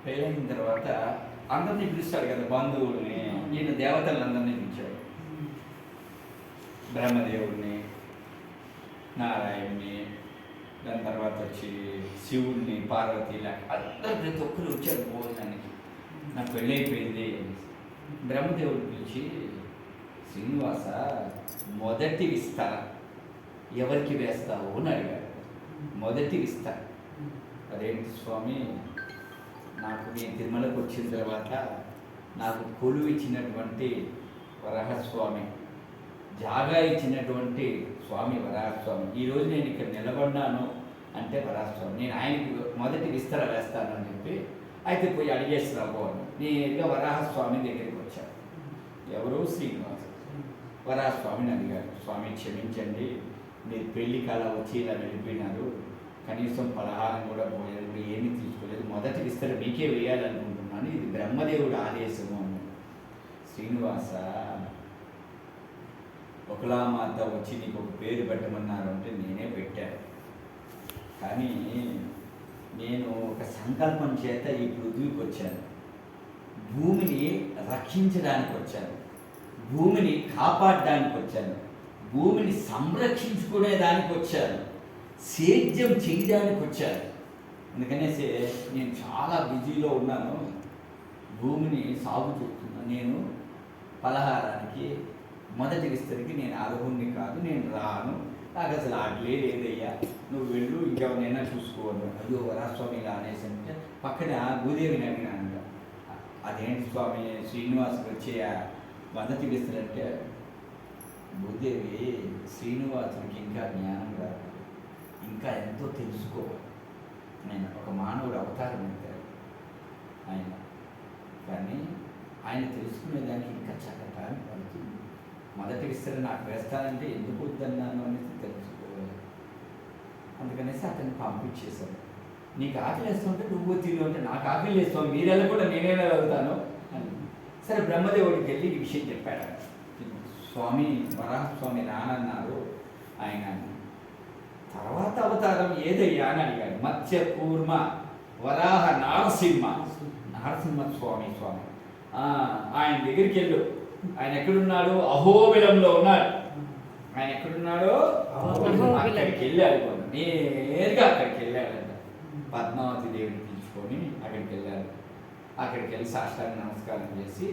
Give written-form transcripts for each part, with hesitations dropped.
పెళ్ళైన తర్వాత అందరినీ పిలుస్తాడు కదా, బంధువుల్ని. ఈయన దేవతలందరినీ పిలిచాడు. బ్రహ్మదేవుడిని, నారాయణుని, దాని తర్వాత వచ్చి శివుడిని, పార్వతి, అందరు ప్రతి ఒక్కరు వచ్చారు భోజనానికి. నాకు పెళ్ళైపోయింది. బ్రహ్మదేవుడు పిలిచి, శ్రీనివాస, మొదటి విస్తర ఎవరికి వేస్తావు అని అడిగాడు. మొదటి విస్తర. అదేంటి స్వామి, నాకు నేను తిరుమలకు వచ్చిన తర్వాత నాకు కొలువు ఇచ్చినటువంటి వరాహస్వామి, జాగా ఇచ్చినటువంటి స్వామి వరాహస్వామి, ఈరోజు నేను ఇక్కడ నిలబడినాను అంటే వరాహస్వామి, నేను ఆయనకి మొదటి విస్తర వేస్తాను అని చెప్పి, అయితే పోయి అడిగేస్తున్నావు అని నేరుగా వరాహస్వామి దగ్గరికి వచ్చాను. ఎవరు? శ్రీనివాస. వరాహస్వామిని అడిగాడు, స్వామి క్షమించండి, మీరు పెళ్లికి అలా వచ్చి ఇలా వెళ్ళిపోయినారు, కనీసం పలహారం కూడా భోజనం కూడా ఏమీ తీసుకోలేదు, మొదటి విస్తర మీకే వేయాలనుకుంటున్నాను, ఇది బ్రహ్మదేవుడు ఆదేశము అని. శ్రీనివాస, ఒకలామాత వచ్చి నీకు ఒక పేరు పెట్టమన్నారు అంటే నేనే పెట్టాను, కానీ నేను ఒక సంకల్పం చేత ఈ పృథ్వీకి వచ్చాను. భూమిని రక్షించడానికి వచ్చాను, భూమిని కాపాడడానికి వచ్చాను, భూమిని సంరక్షించుకునేదానికి వచ్చాను, సేద్యం చేయడానికి వచ్చాను. అందుకనేసి నేను చాలా బిజీలో ఉన్నాను, భూమిని సాగు చేస్తున్నాను. నేను పలహారానికి మొదటి విస్తరికి నేను అర్హుణ్ణి కాదు, నేను రాను, నాకు అసలు ఆటలే లేదయ్యా, నువ్వు వెళ్ళు, ఇంకెవరినైనా చూసుకోవద్దు. అయ్యో వరాస్వామి ఇలా అనేసి అంటే పక్కన భూదేవిని అడిగినాను, అదేంటి స్వామి శ్రీనివాసుకి వచ్చే మొదటి విస్తర అంటే, భూదేవి, శ్రీనివాసుడికి ఇంకా జ్ఞానం రాదు, ఇంకా ఎంతో తెలుసుకోవాలి. ఆయన ఒక మానవుడు అవతారం ఎత్తారు ఆయన, కానీ ఆయన తెలుసుకునేదానికి ఇంకా చాలా టైం పడుతుంది. మొదటి విస్తరణ నాకు వేస్తానంటే ఎందుకు వద్దన్నాను అనేది తెలుసుకోవాలి. అందుకనేసి అతన్ని పంపించేశాడు. నీకు ఆకలి వేస్తుంటే నువ్వు తిని ఉంటే నాకు ఆకలి వేస్తావు, మీరెలా కూడా నేనేలా వెళ్తాను అని. సరే, బ్రహ్మదేవుడికి వెళ్ళి ఈ విషయం చెప్పాడు. స్వామి వరాహస్వామి రానన్నారు ఆయన. తర్వాత అవతారం ఏదయ్యా అని అడిగాడు. మత్స్య కూర్మ వరాహ నారసింహ, నరసింహ స్వామి. ఆయన దగ్గరికి వెళ్ళు. ఆయన ఎక్కడున్నాడు? అహోబిలంలో ఉన్నాడు. ఆయన ఎక్కడున్నాడు? అక్కడికి వెళ్ళాడు. నేరుగా అక్కడికి వెళ్ళాడంట. పద్మావతి దేవిని పిలుచుకొని అక్కడికి వెళ్ళాడు. అక్కడికి వెళ్ళి సాష్టాంగ నమస్కారం చేసి,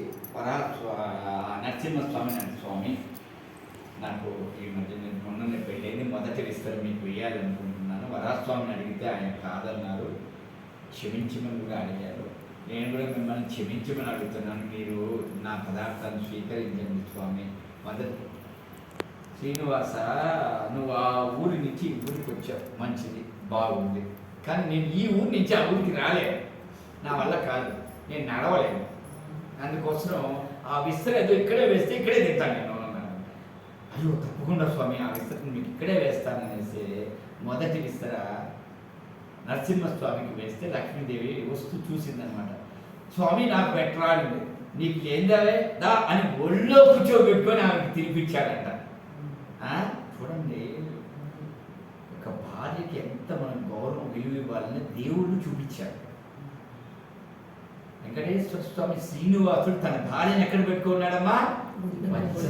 నరసింహస్వామి, స్వామి నాకు ఈ మధ్య మొన్న పెళ్ళైంది, మొదటి విస్తర మీకు వేయాలనుకుంటున్నాను. వరాస్వామిని అడిగితే ఆయన కాదన్నారు, క్షమించమని కూడా అడిగారు. నేను కూడా మిమ్మల్ని క్షమించమని అడుగుతున్నాను, మీరు నా పదార్థాన్ని స్వీకరించండి స్వామి. మొదటి శ్రీనివాస, నువ్వు ఆ ఊరి నుంచి ఈ ఊరికి వచ్చావు, మంచిది, బాగుంది, కానీ నేను ఈ ఊరి నుంచి ఆ ఊరికి రాలేను, నా వల్ల కాదు, నేను నడవలేను. అందుకోసం ఆ విస్తర ఏదో ఇక్కడే వేస్తే ఇక్కడే తింటాను నేను అన్నాను. అయ్యో తప్పకుండా స్వామి, ఆ విస్తరని మీకు ఇక్కడే వేస్తాననేసి మొదటి విస్తర నరసింహస్వామికి వేస్తే లక్ష్మీదేవి వస్తూ చూసిందనమాట. స్వామి నాకు పెట్టరాడు, నీకు ఏం దావే దా అని ఒళ్ళో కూర్చోబెట్టుకొని ఆమెకి తినిపించాడంట. చూడండి, ఒక భార్యకి ఎంత మనం గౌరవం విలువ ఇవ్వాలని దేవుళ్ళు చూపించాడు. వెంకటేశ్వర స్వామి శ్రీనివాసుడు తన భార్యను ఎక్కడ పెట్టుకున్నాడమ్మా?